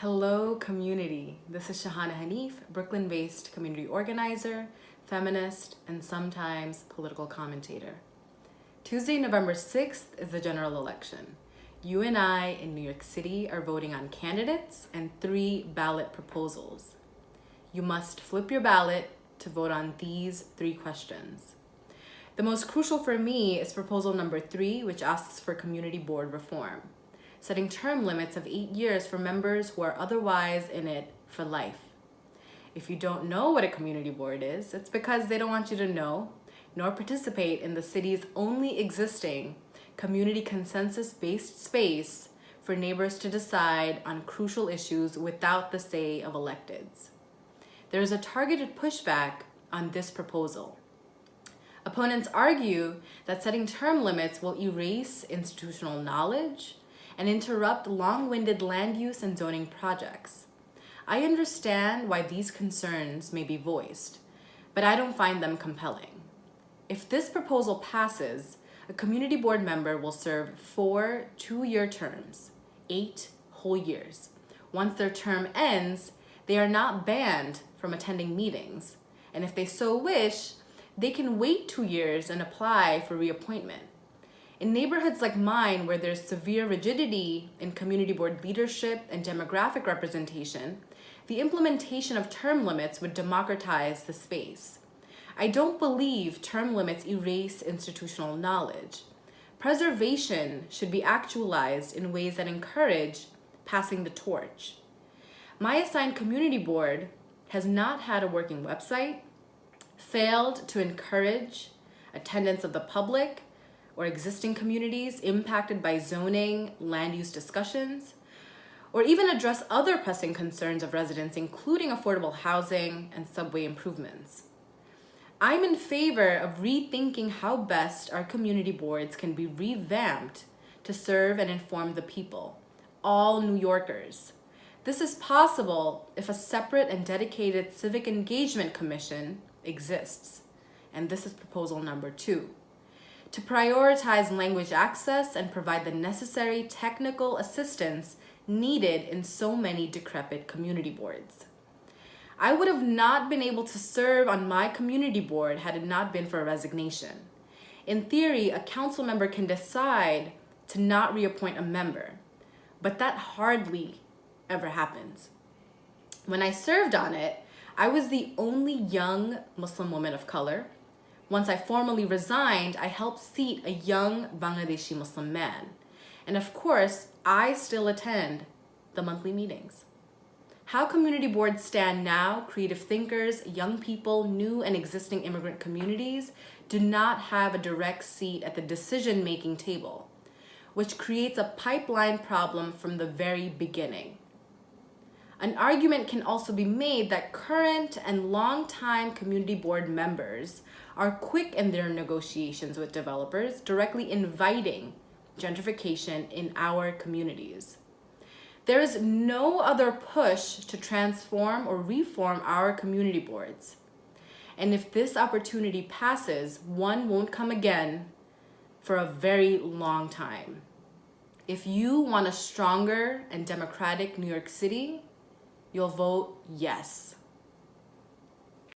Hello, community. This is Shahana Hanif, Brooklyn-based community organizer, feminist, and sometimes political commentator. Tuesday, November 6th is the general election. You and I in New York City are voting on candidates and 3 ballot proposals. You must flip your ballot to vote on these 3 questions. The most crucial for me is proposal number 3, which asks for community board reform, setting term limits of 8 years for members who are otherwise in it for life. If you don't know what a community board is, it's because they don't want you to know nor participate in the city's only existing community consensus-based space for neighbors to decide on crucial issues without the say of electeds. There is a targeted pushback on this proposal. Opponents argue that setting term limits will erase institutional knowledge and interrupt long-winded land use and zoning projects. I understand why these concerns may be voiced, but I don't find them compelling. If this proposal passes, a community board member will serve 4 two-year terms, 8 whole years. Once their term ends, they are not banned from attending meetings, and if they so wish, they can wait 2 years and apply for reappointment. In neighborhoods like mine, where there's severe rigidity in community board leadership and demographic representation, the implementation of term limits would democratize the space. I don't believe term limits erase institutional knowledge. Preservation should be actualized in ways that encourage passing the torch. My assigned community board has not had a working website, failed to encourage attendance of the public or existing communities impacted by zoning, land use discussions, or even address other pressing concerns of residents, including affordable housing and subway improvements. I'm in favor of rethinking how best our community boards can be revamped to serve and inform the people, all New Yorkers. This is possible if a separate and dedicated civic engagement commission exists, and this is proposal number 2. To prioritize language access and provide the necessary technical assistance needed in so many decrepit community boards. I would have not been able to serve on my community board had it not been for a resignation. In theory, a council member can decide to not reappoint a member, but that hardly ever happens. When I served on it, I was the only young Muslim woman of color. Once I formally resigned, I helped seat a young Bangladeshi Muslim man. And of course, I still attend the monthly meetings. How community boards stand now, creative thinkers, young people, new and existing immigrant communities do not have a direct seat at the decision-making table, which creates a pipeline problem from the very beginning. An argument can also be made that current and long-time community board members are quick in their negotiations with developers, directly inviting gentrification in our communities. There is no other push to transform or reform our community boards. And if this opportunity passes, one won't come again for a very long time. If you want a stronger and democratic New York City, you'll vote yes.